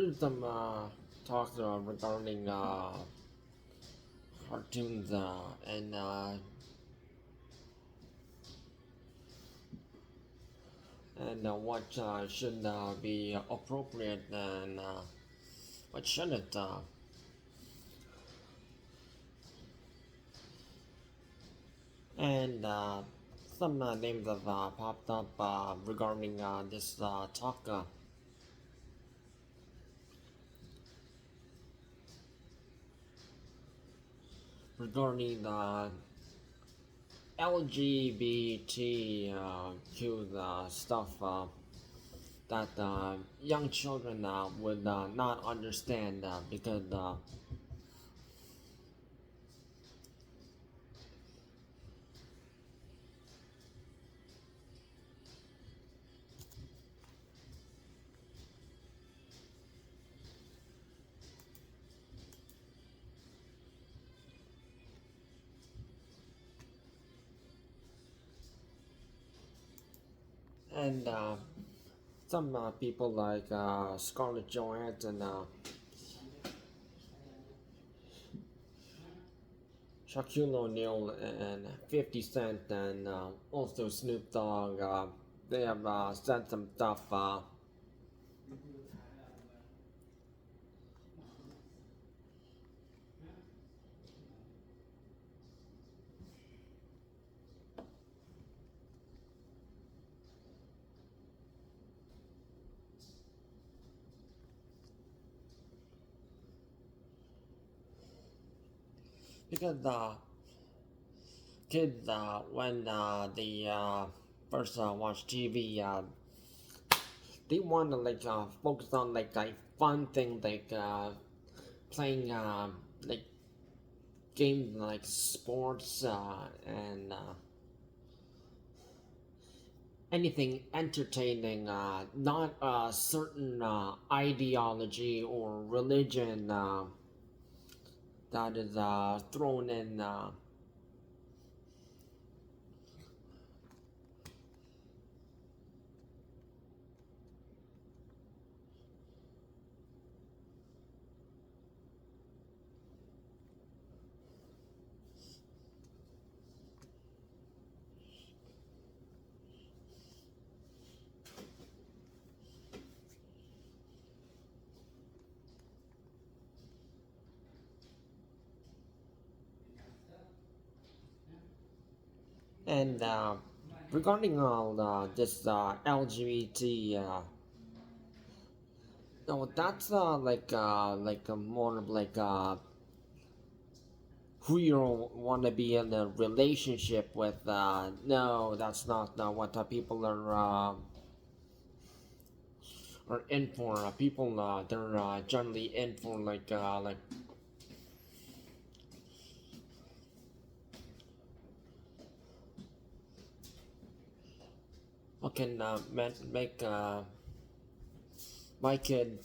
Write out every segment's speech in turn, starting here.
Here's some talks regarding cartoons and what should be appropriate and what shouldn't. And some names have popped up regarding this talk. Regarding the LGBTQ stuff that young children would not understand because and some people like Scarlett Johansson, Shaquille O'Neal, and 50 Cent, and also Snoop Dogg, they have said some stuff. Because kids, when they first watch TV, they want to like focus on like a fun thing like playing like games like sports and anything entertaining, not a certain ideology or religion that is thrown in. And regarding all this LGBT, no, that's like more of like who you want to be in a relationship with. No, that's not what people are in for. People they're generally in for like what can make my kid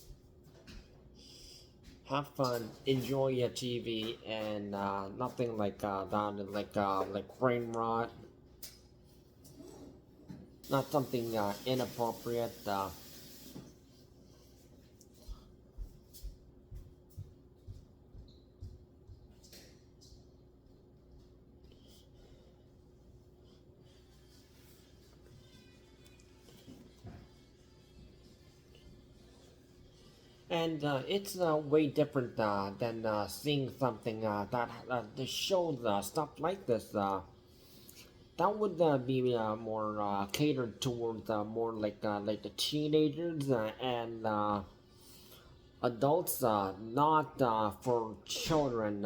have fun, enjoy your TV, and nothing like that, like brain rot, not something inappropriate. And it's way different than seeing something that shows stuff like this. That would be more catered towards more like the teenagers and adults, not for children.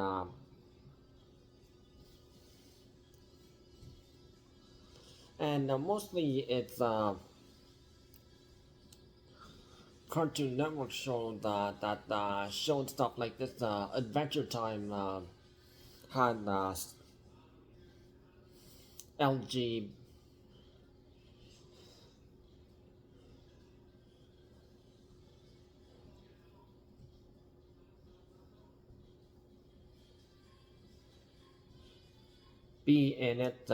And mostly it's Cartoon Network showed that showed stuff like this. Adventure Time had LG. Be in it.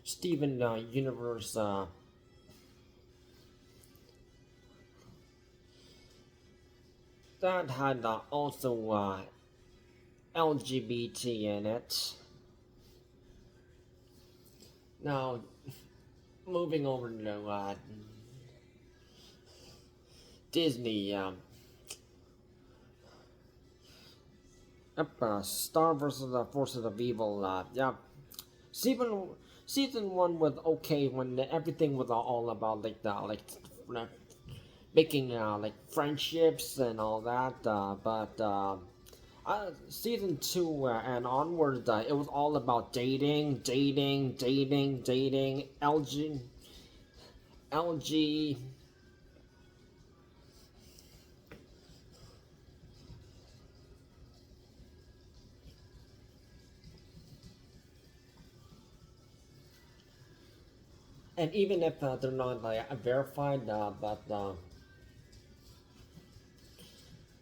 Steven Universe that had also LGBT in it. Now, moving over to Disney, Star versus the Forces of Evil. Yeah, season season one was okay when everything was all about like the uh, making like friendships and all that. But season two and onwards, it was all about dating. LG, and even if they're not like verified,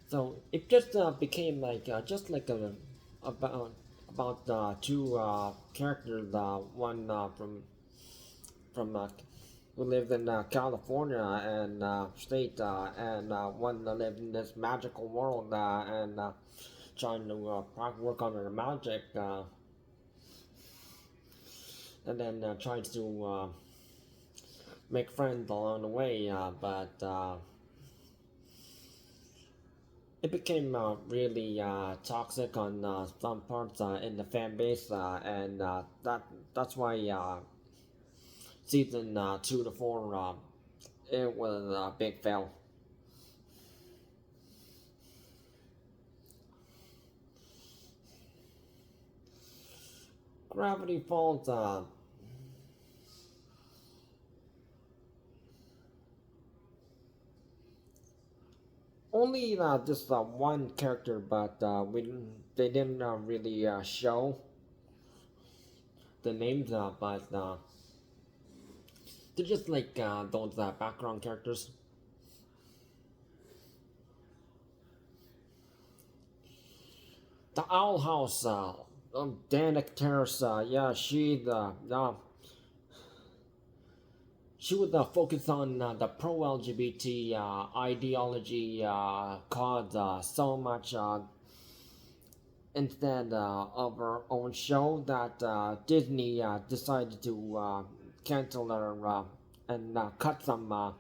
so it just became like just like about two characters, one from who lived in California and state, and one that lived in this magical world and trying to work on their magic, and then trying to make friends along the way, but it became really toxic on some parts in the fan base, and that's why season 2 to 4 it was a big fail. Gravity Falls. Only just one character, but they didn't really show the names, but they're just like those background characters. The Owl House, Dana Terrace, yeah, she would focus on the pro-LGBT ideology cause so much instead of her own show that Disney decided to cancel her and cut some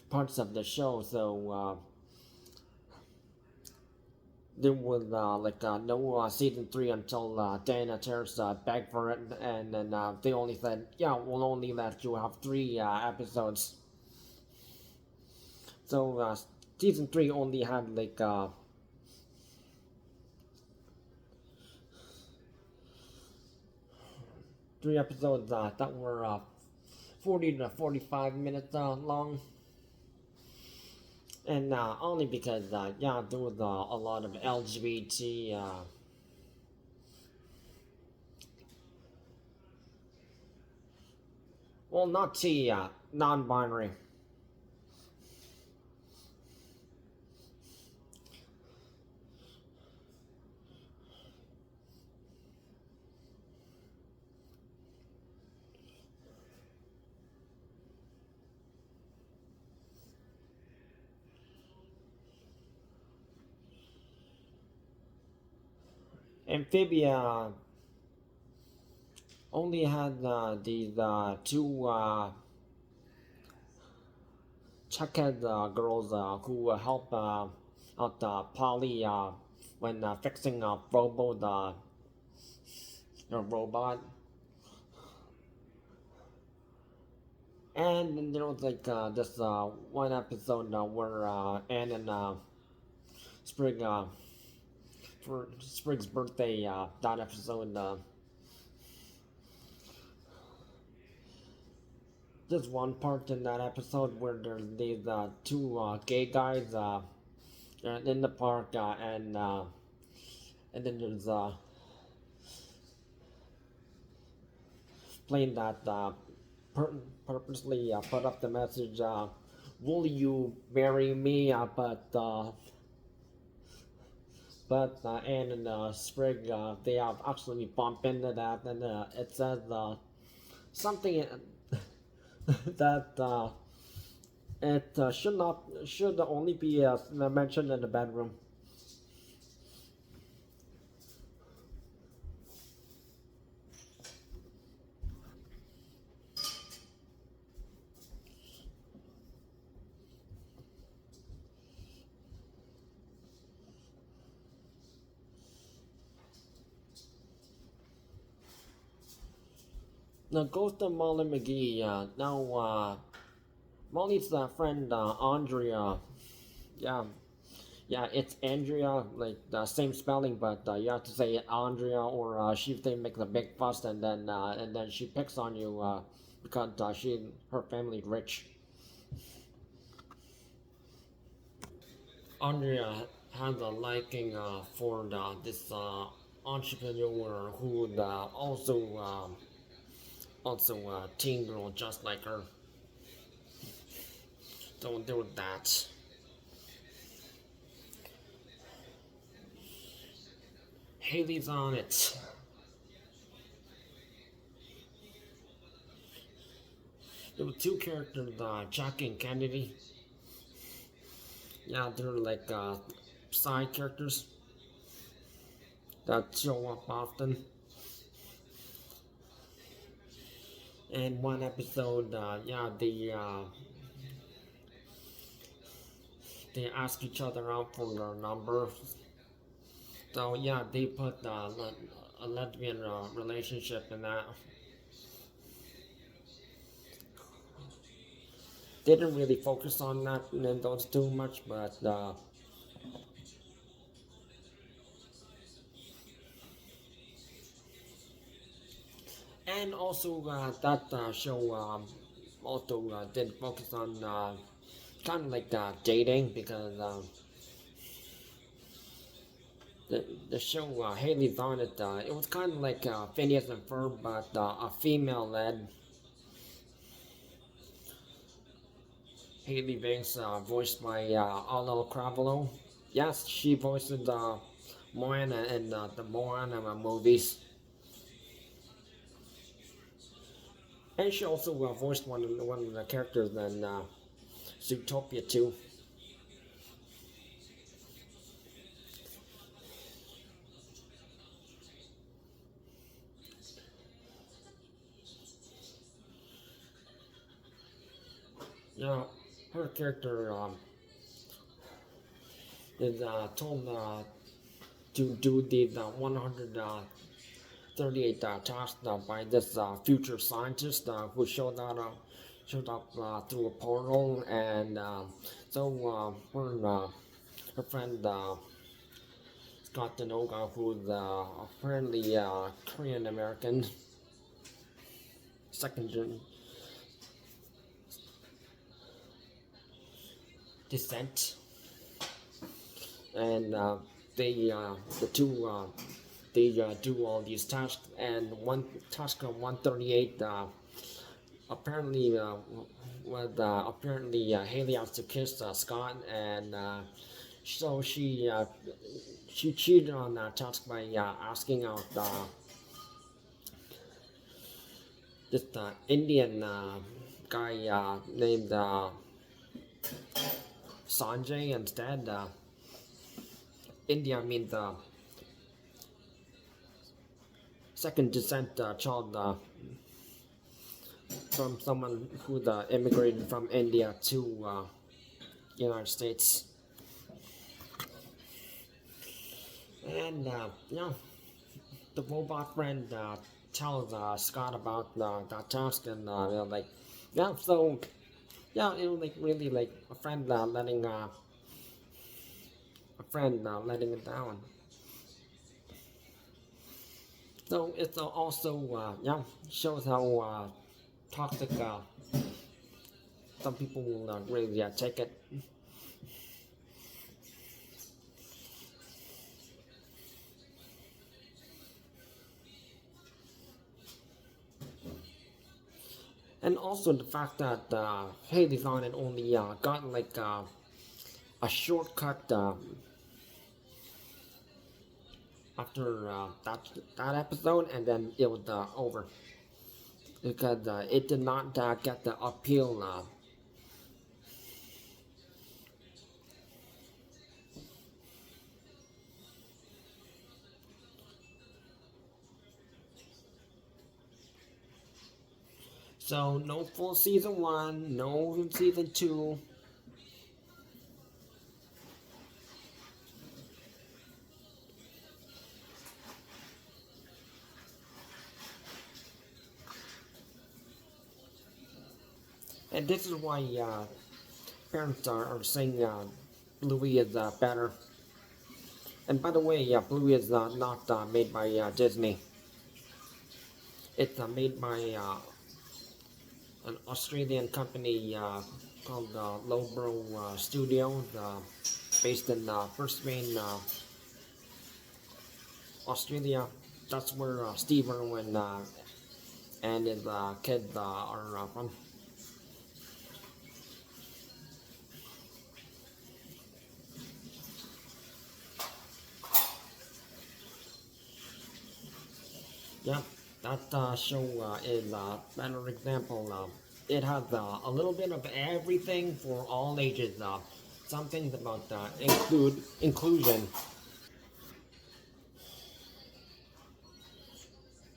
parts of the show. So there was no season 3 until Dana Terrace begged for it, and then they only said, "Yeah, we'll only let you have 3 episodes." So season 3 only had like 3 episodes that were 40 to 45 minutes long. And only because, yeah, there was a lot of LGBT, well, not T, non-binary. Amphibia only had these two checkhead girls who help out Polly when fixing Robo, the robot. And there was like this one episode where Anne and Sprig, for Sprig's birthday, that episode, there's one part in that episode where there's these two gay guys in the park, and then there's plane that purposely put up the message, "Will you marry me?" But But Anne and Sprig, they have actually bumped into that, and it says something that it should only be mentioned in the bedroom. Now, Ghost and Molly McGee. Now, Molly's friend Andrea. Yeah, yeah, it's Andrea, like the same spelling, but you have to say it Andrea, or she they make a big fuss, and then she picks on you because her family's rich. Andrea has a liking for this entrepreneur who also a teen girl just like her. Don't do that. Hailey's on it. There were two characters, Jack and Kennedy. Yeah, they're like side characters that show up often. In one episode, yeah, they ask each other out for their number. So yeah, they put a lesbian relationship in that. They didn't really focus on that in those too much, but and also that show also did focus on kind of like dating because the show Hailey's on it. It was kind of like Phineas and Ferb, but a female led. Hailey Banks, voiced by Arlo Cravelo. Yes, she voices Moana in the Moana movies. And she also voiced one of the characters in Zootopia too. Yeah, her character is told to do the 138 tasks by this future scientist who showed up through a portal, and her friend Scott Denoga, who's apparently Korean American, second descent, and the two they do all these tasks, and one task 138 apparently Hailey has to kiss Scott, and so she cheated on that task by asking out this Indian guy named Sanjay instead. India means second descent child from someone who immigrated from India to United States. And yeah, the robot friend tells Scott about that task, and like, yeah, so yeah, it was like really like a friend letting it down. So it's also yeah, shows how toxic some people will really take it. And also the fact that Haley's on it only got like a shortcut after that episode, and then it was over because it did not get the appeal. So no full season 1, no season 2. And this is why parents are saying Bluey is better. And by the way, Bluey is not made by Disney. It's made by an Australian company called Lowbrow Studios, based in Brisbane, Australia. That's where Steve Irwin and his kids are from. Yeah, that show is a better example. It has a little bit of everything for all ages. Some things about inclusion.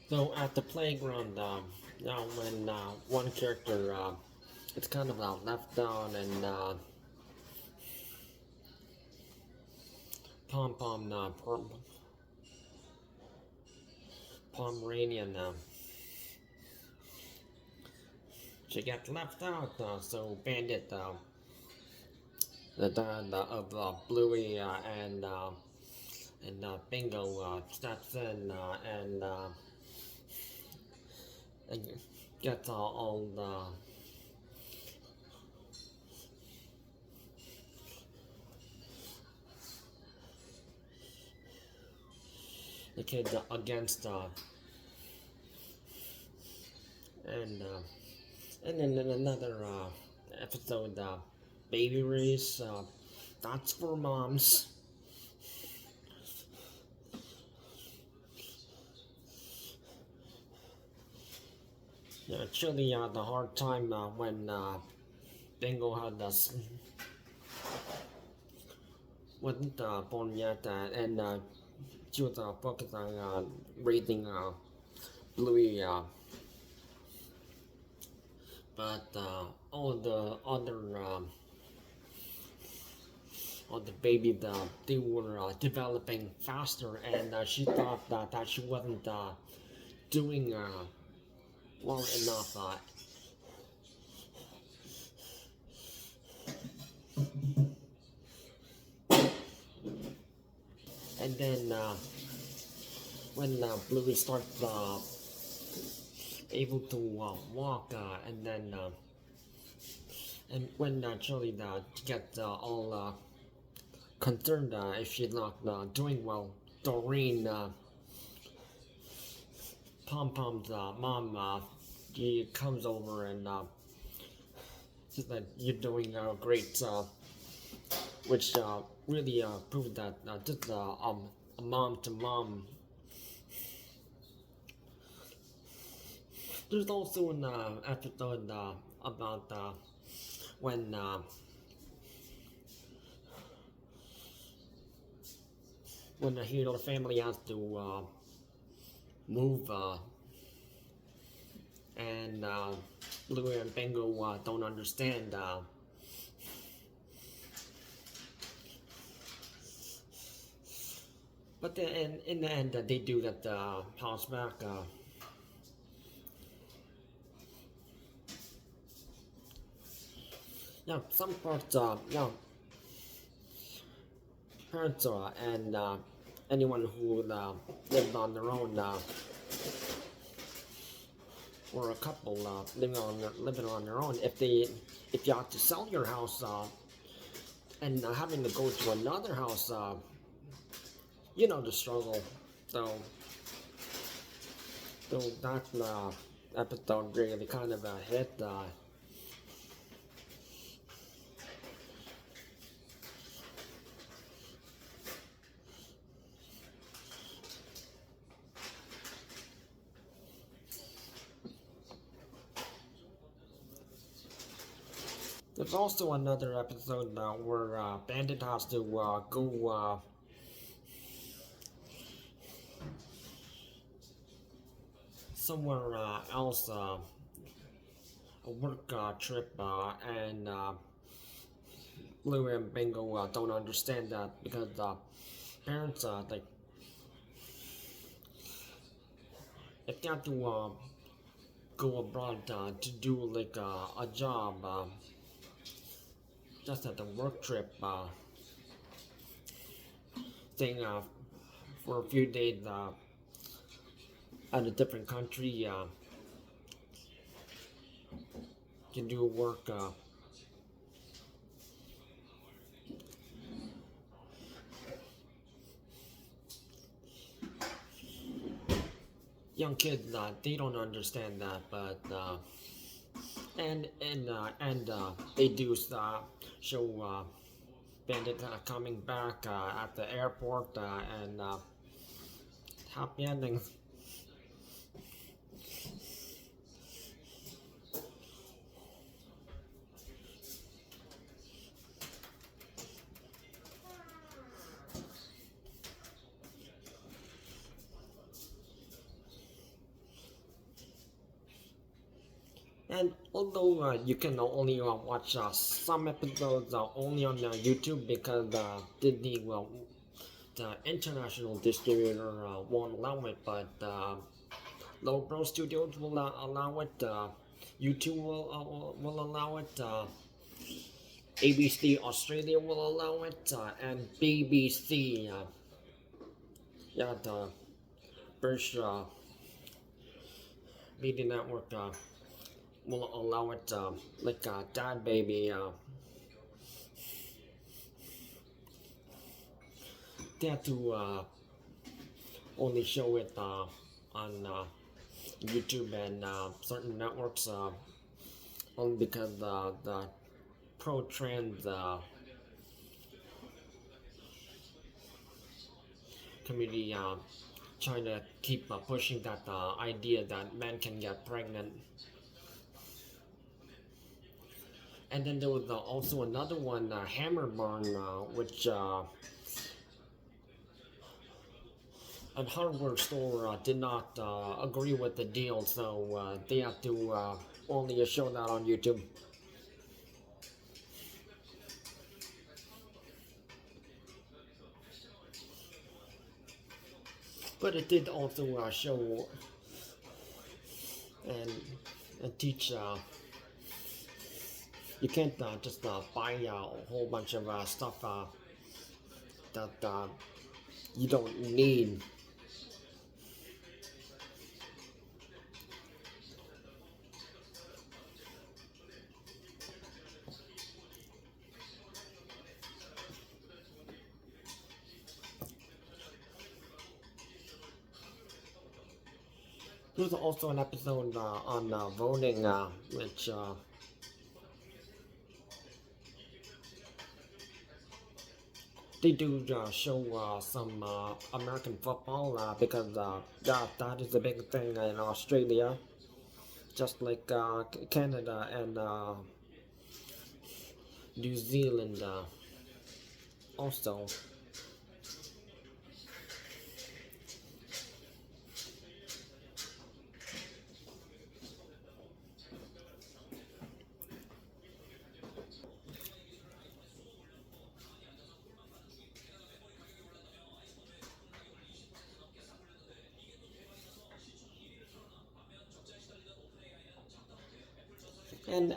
So at the playground, now when one character it's kind of left down and Pom Pom Pomeranian. She got left out, so Bandit, the dad of Bluey and Bingo steps in and gets all the kids against and and then in another episode, Baby Race, that's for moms. Yeah, Chili had a hard time when Bingo had us wasn't born yet, and she was focused on raising Bluey, but all the other all the babies they were developing faster, and she thought that she wasn't doing well enough. And then when Bluey starts able to walk, and then and when Charlie gets all concerned if she's not doing well, Doreen, Pom Pom's mom, she comes over and says that you're doing great, which really proved that just a mom to mom. There's also an episode about when the Hailey family has to move, and Bluey and Bingo don't understand. But then in the end, they do get the house back. Yeah, some parts, yeah, parents and anyone who lived on their own, or a couple living on their own, if you have to sell your house and having to go to another house, you know the struggle. So that episode really kind of hit. There's also another episode where Bandit has to go somewhere else, a work trip, and Blue and Bingo don't understand that because parents like if they have to go abroad to do like a job, just at the work trip, staying for a few days at a different country, can do work. Young kids, they don't understand that, but and they do show Bandit coming back at the airport and happy endings. And although you can only watch some episodes only on YouTube because Disney, well, the international distributor won't allow it, but Lowbrow Studios will allow it. YouTube will allow it. ABC Australia will allow it, and BBC, yeah, the British media network will allow it, like Dad Baby. They have to only show it on YouTube and certain networks only because the pro-trans community trying to keep pushing that idea that men can get pregnant. And then there was also another one, Hammerburn, which a hardware store did not agree with the deal, so they have to only show that on YouTube. But it did also show and teach. You can't just buy a whole bunch of stuff that you don't need. There's also an episode on voting, which they do show some American football because that is a big thing in Australia, just like Canada and New Zealand also. And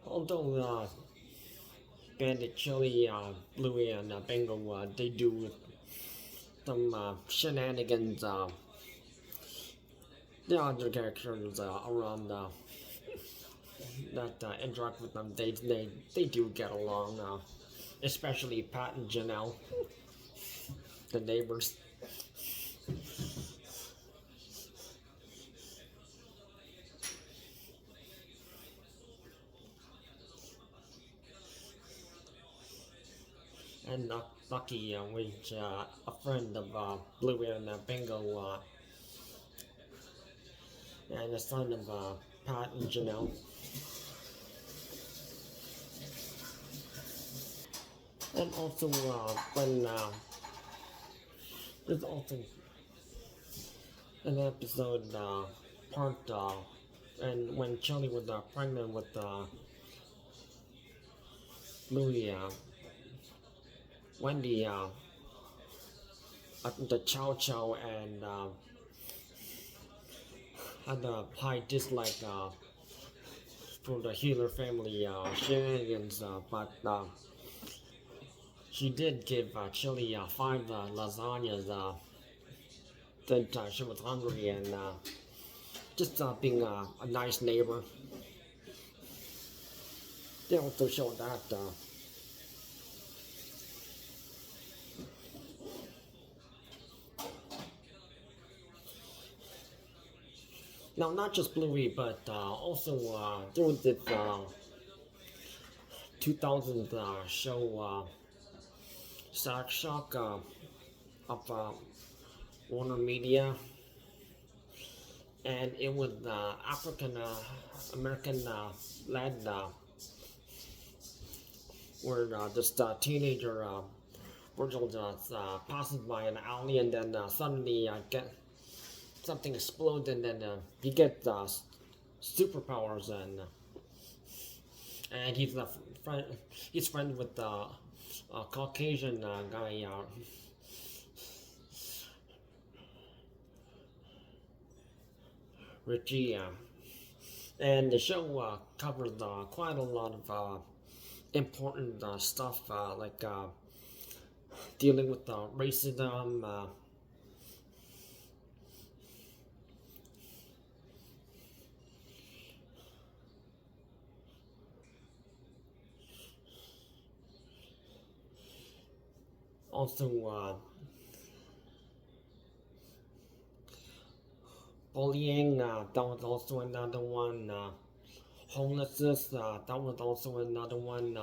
although Bandit, Chili, Bluey, and Bingo, they do some shenanigans, the other characters around that interact with them, they do get along, especially Pat and Janelle, the neighbors. And Lucky, which a friend of Bluey and Bingo, and a son of Pat and Janelle. And also, when there's also an episode part and when Shelly was pregnant with Louis, Wendy, the Chow Chow and had a high dislike for the Healer family shenanigans, but she did give Chili 5 lasagnas that she was hungry and just being a nice neighbor. They also showed that. Now, not just Bluey, but also there was this 2000 show, Shock of Warner Media, and it was African American led, where this teenager Virgil just passes by an alley, and then suddenly get something explodes, and then he gets superpowers, and he's a friend. He's friends with a Caucasian guy. Richie, and the show covers quite a lot of important stuff, like dealing with racism, also bullying, that was also another one. Homelessness, that was also another one.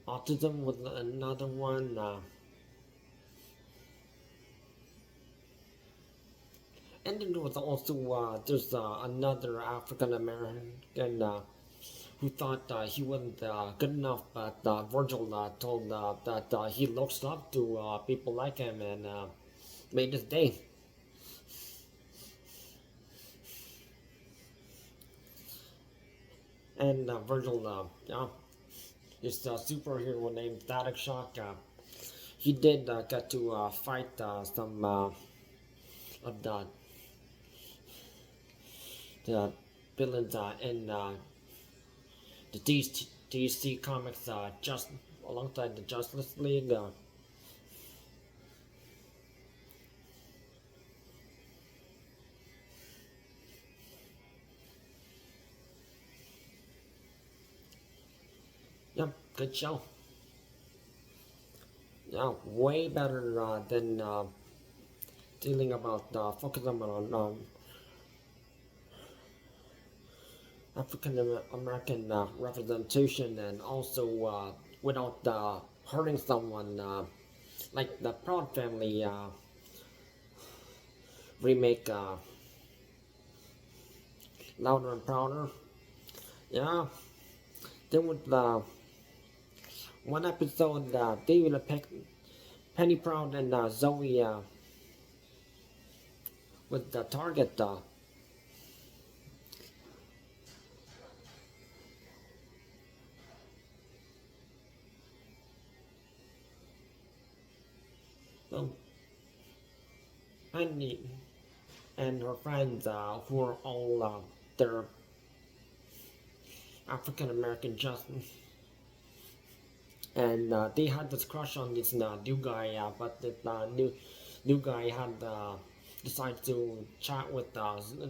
Autism was another one. And then there was also there's another African American who thought he wasn't good enough, but Virgil told that he looks up to people like him and made his day. And Virgil, yeah, his superhero named Static Shock. He did get to fight some of the villains in the DC Comics, just alongside the Justice League. Yeah, good show. Yeah, way better than dealing about focusing on African American representation, and also without hurting someone, like the Proud Family remake, Louder and Prouder. Yeah, there was one episode, David Penny Proud and Zoe with the Target. So Penny and her friends, who are all their African American just, and they had this crush on this new guy, but the new guy had decided to chat with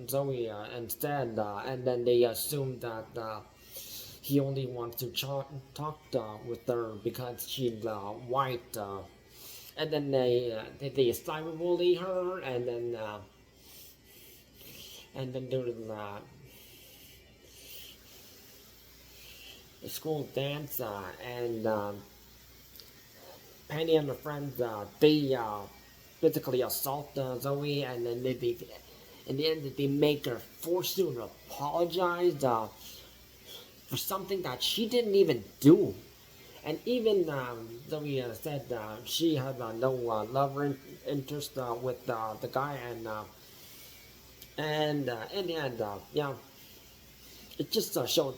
Zoe instead, and then they assumed that he only wants to talk with her because she's white, and then they cyberbully her, and then there's the school dance, and Penny and her friends, they physically assault Zoe, and then in the end they make her force her to apologize. for something that she didn't even do. And even Zoe said she had no interest with the guy, and in the end, yeah, it just showed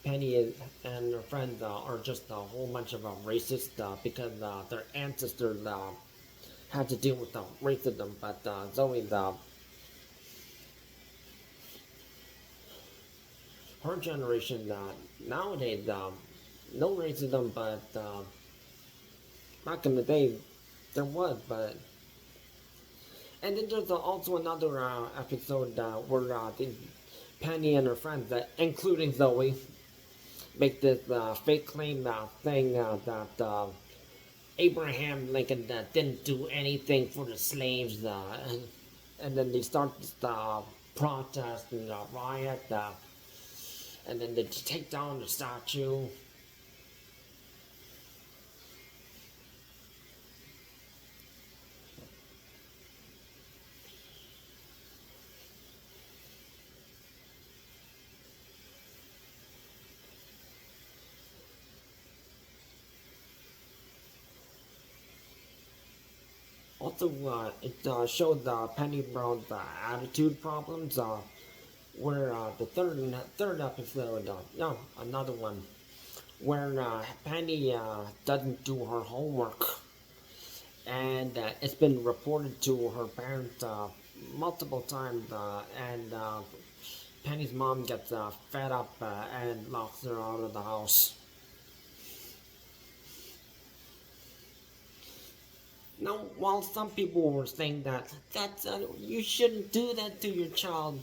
Penny and her friend are just a whole bunch of racist because their ancestors had to deal with racism. But Zoe, her generation nowadays, no racism, but back in the day, there was. But and then there's also another episode where Penny and her friends, including Zoe, make this fake claim saying that Abraham Lincoln didn't do anything for the slaves, and then they start this protest and riot, and then they take down the statue. Also, it showed Penny Brown's attitude problems. Where the third episode, yeah, another one, where Penny doesn't do her homework, and it's been reported to her parents multiple times, and Penny's mom gets fed up and locks her out of the house. Now, while some people were saying that you shouldn't do that to your child.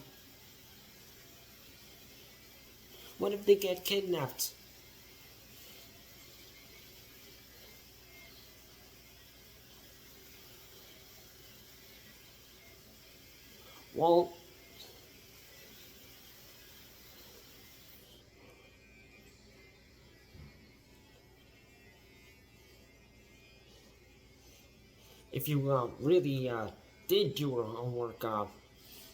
What if they get kidnapped? Well, if you really did your homework,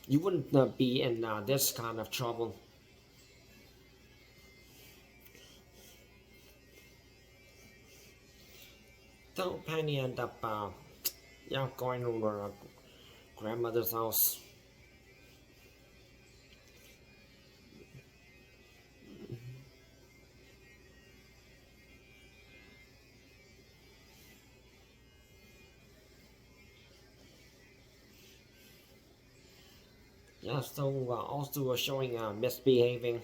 you wouldn't be in this kind of trouble. So Penny ended up, yeah, going to her grandmother's house. Yeah, so also showing misbehaving.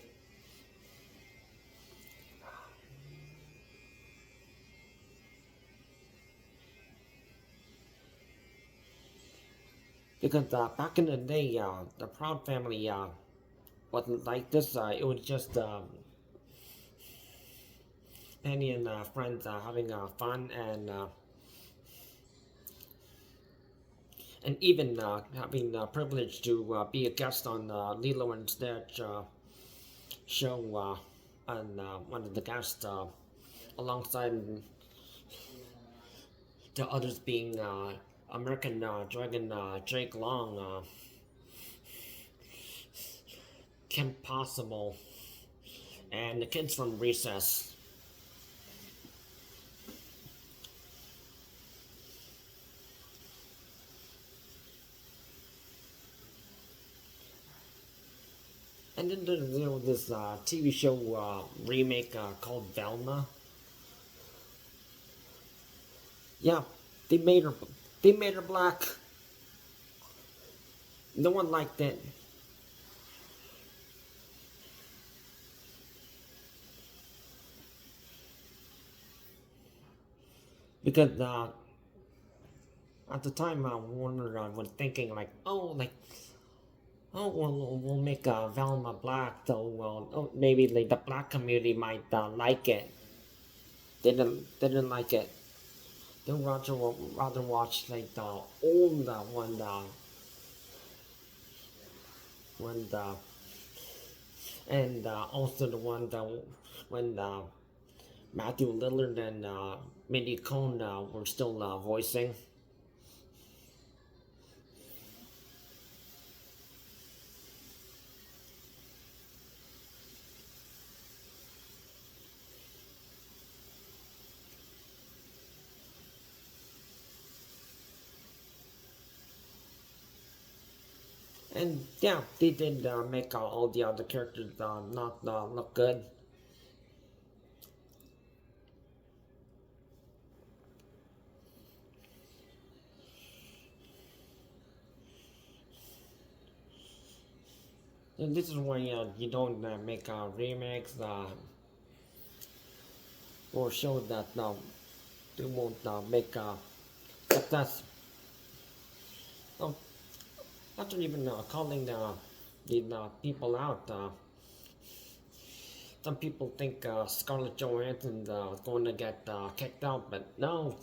Because back in the day, the Proud Family wasn't like this. It was just Penny and friends having fun and even having the privilege to be a guest on Lilo and Stitch show and one of the guests alongside the others being American Dragon Jake Long, Kim Possible, and the kids from Recess. And then there's this TV show remake called Velma. Yeah, they made her. They made her black. No one liked it. Because at the time, Warner was thinking like, oh, we'll make Velma black, so oh, maybe like the black community might like it. They didn't like it. They rather watch like the old one and also the one that when Matthew Lillard and Mindy Cohn were still voicing. And yeah, they did make all the other characters not look good. And this is why you don't make remakes or show that they won't make success. Oh, after even calling the people out, some people think Scarlett Johansson is going to get kicked out, but no,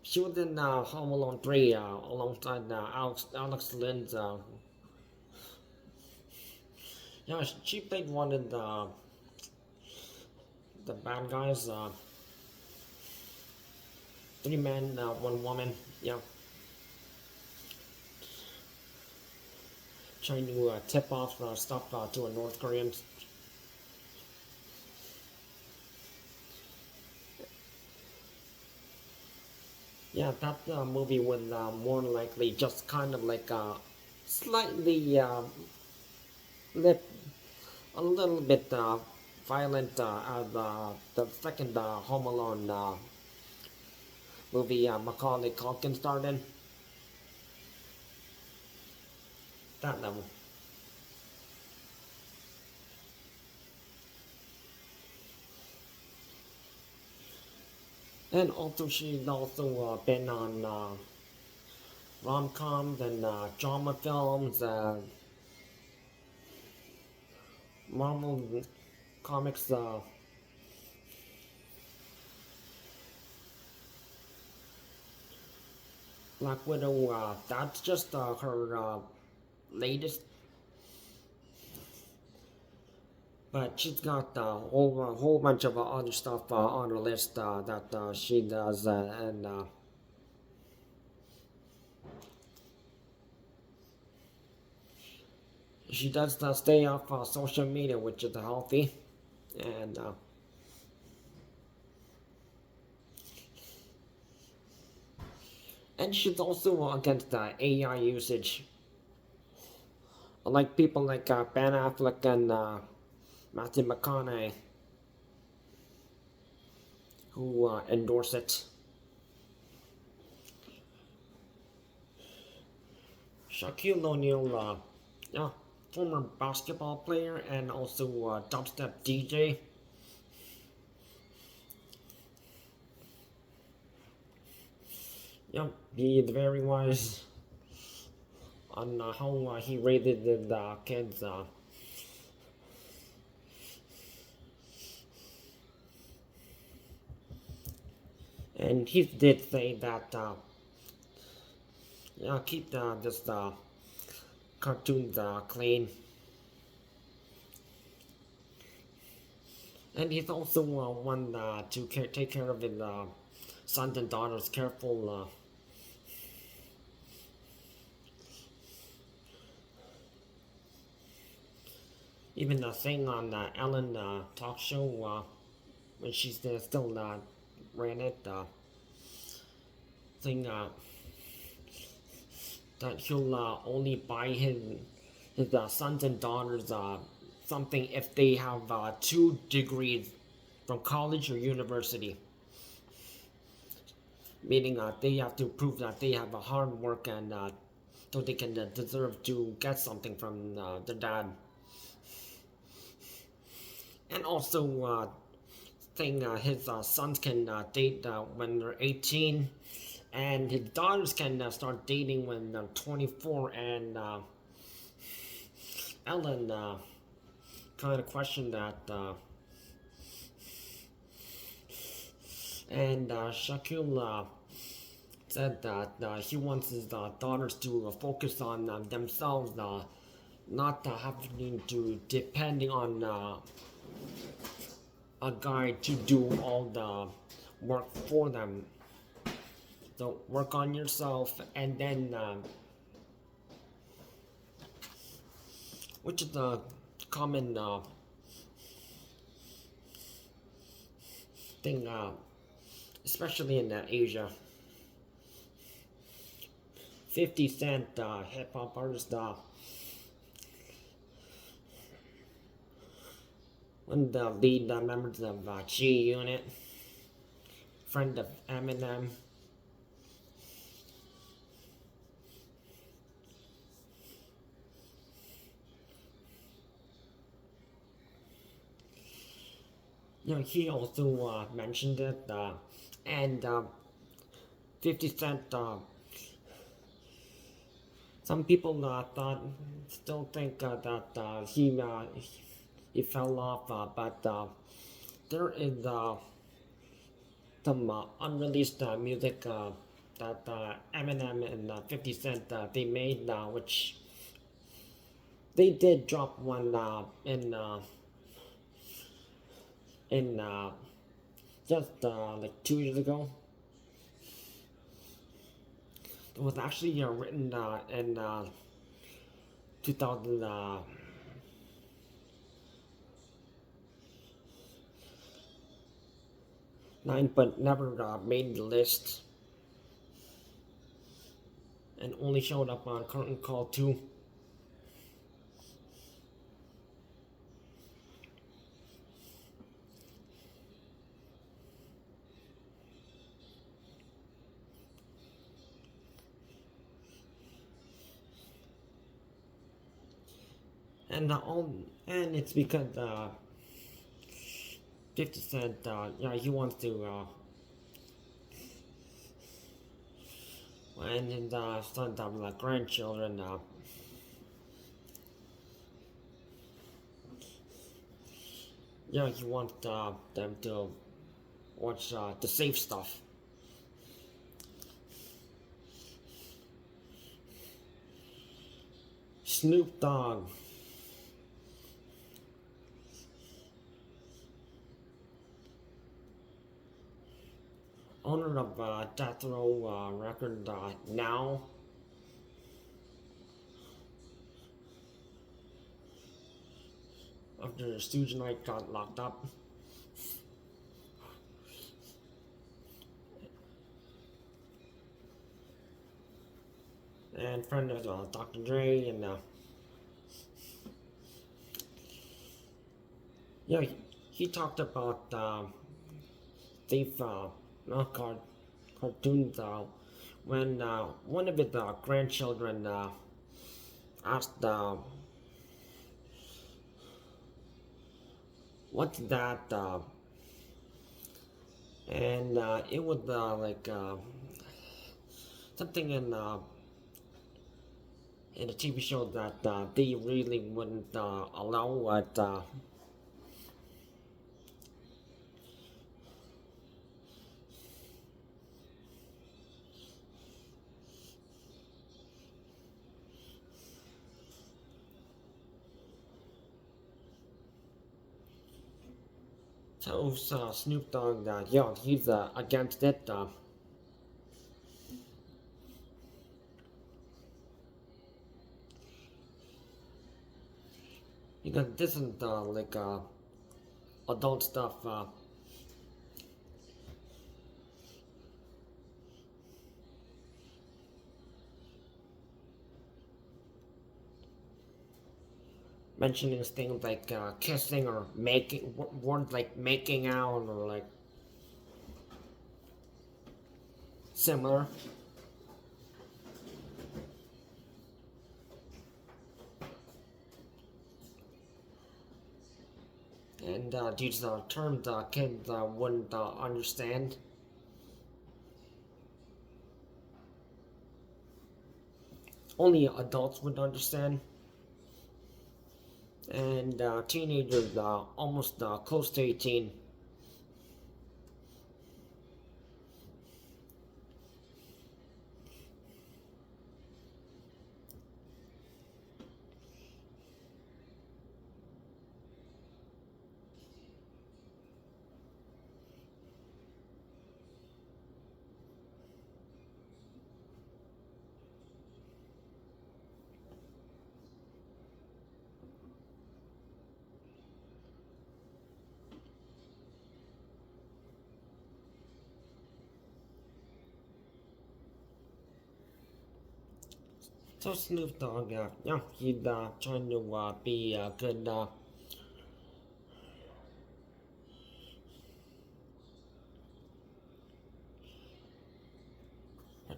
she was in Home Alone 3 alongside Alex Lynn's. Yeah, she played one of the bad guys. Three men, one woman. Yeah, trying to tip off stuff to a North Koreans. Yeah, that movie was more likely just kind of like slightly lit, a little bit violent as the second Home Alone movie Macaulay Culkin starred in. That level. And also she's also been on rom-coms and drama films, Marvel comics, Black Widow. That's just her latest, but she's got a whole bunch of other stuff on her list that she does, and she does stay off social media, which is healthy, and she's also against AI usage, like people like Ben Affleck and Matthew McConaughey, who endorse it. Shaquille O'Neal, yeah, former basketball player and also dubstep DJ. Yeah, he is very wise on how he rated the kids. And he did say that, yeah, keep this cartoons clean. And he's also one to take care of his sons and daughters. Careful. Even thing on the Ellen talk show when she's still ran it, thing that he'll only buy his sons and daughters something if they have 2 degrees from college or university, meaning they have to prove that they have a hard work and so they can deserve to get something from their dad. And also thing his sons can date when they're 18, and his daughters can start dating when they're 24. And Ellen kind of questioned that, and Shaquille said that he wants his daughters to focus on themselves, not having to depending on a guy to do all the work for them. So work on yourself, and then which is a common thing, especially in Asia. 50 Cent, hip hop artist, one of the lead members of G Unit, friend of Eminem. He also mentioned it, and 50 Cent, some people still think that he fell off, but there is some unreleased music that Eminem and 50 Cent they made, which they did drop one in just like 2 years ago. It was actually written in 2009, but never made the list, and only showed up on Curtain Call 2. And it's because 50 Cent, he wants to and his sons have grandchildren. He wants them to watch the safe stuff. Snoop Dogg. Owner of Death Row record now. After Suge Knight got locked up. And friend of Dr. Dre, and he talked about thief cartoons when one of his grandchildren asked what's that, and it was like something in a TV show that they really wouldn't allow it. So Snoop Dogg, he's against it. Because this isn't like adult stuff. Mentioning things like kissing or making words like making out or like similar. And these terms kids wouldn't understand. Only adults would understand. And teenagers almost close to 18. So Snoop Dogg, he's trying to be a good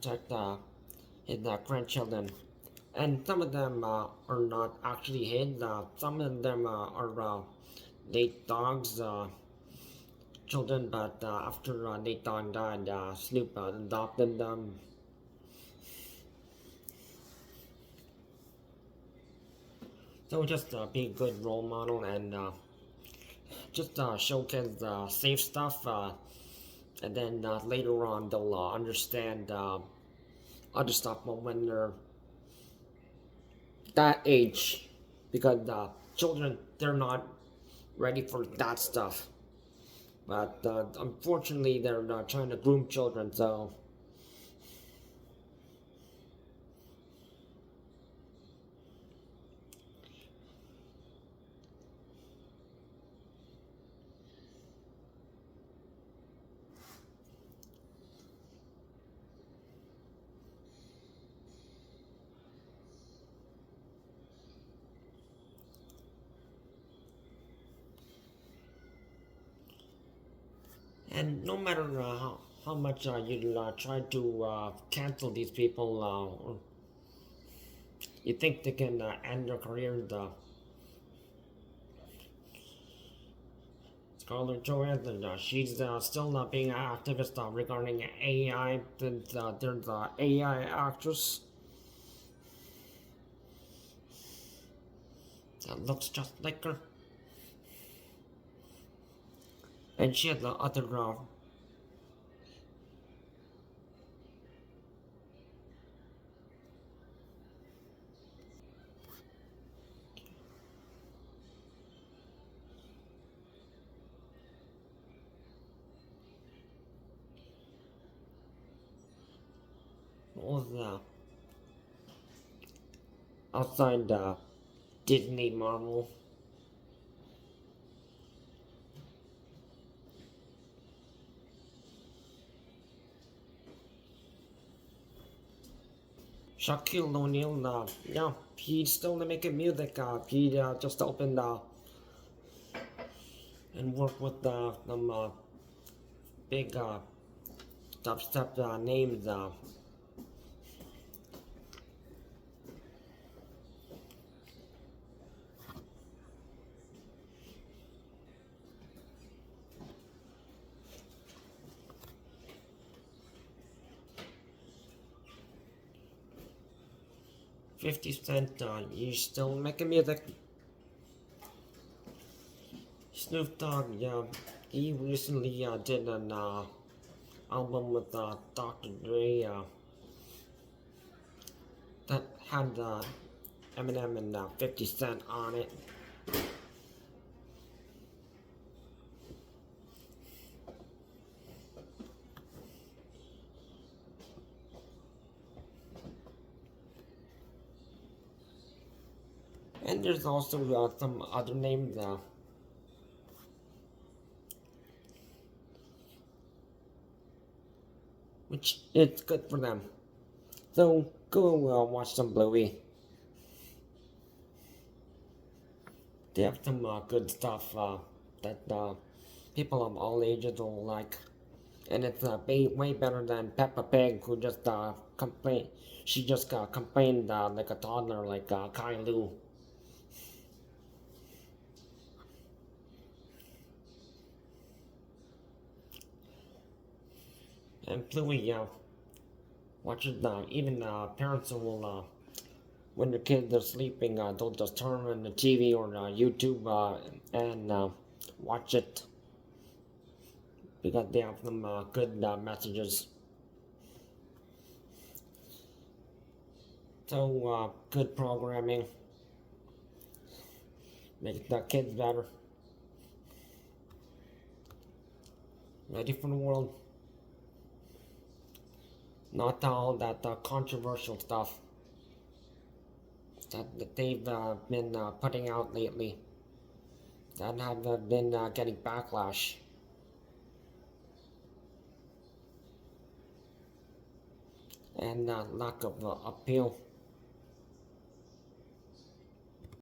protect his grandchildren. And some of them are not actually his. Some of them are Nate Dogg's children, but after Nate Dogg died, Snoop adopted them. So just be a good role model and just show kids safe stuff, and then later on they'll understand other stuff when they're that age, because children, they're not ready for that stuff. But unfortunately, they're trying to groom children, so. And no matter how much you try to cancel these people, or you think they can end their careers, Scarlett Johansson, she's still being an activist regarding AI, since there's an AI actress that looks just like her. And she has the other what was outside Disney Marvel. Shaquille O'Neal, yeah, he's still making music. He just opened and worked with some big dubstep names. 50 Cent, he's still making music. Snoop Dogg, yeah, he recently did an album with Dr. Dre that had Eminem and 50 Cent on it. And there's also some other names, which it's good for them. So go watch some Bluey. They have some good stuff that people of all ages will like. And it's way better than Peppa Pig, who just complained. She just complained like a toddler, like Kylie. And Bluey, watch it. Even parents will, when their kids are sleeping, they'll just turn on the TV or YouTube and watch it, because they have some good messages. So good programming makes the kids better, ready for the world. Not all that controversial stuff that they've been putting out lately, that have been getting backlash. And lack of appeal.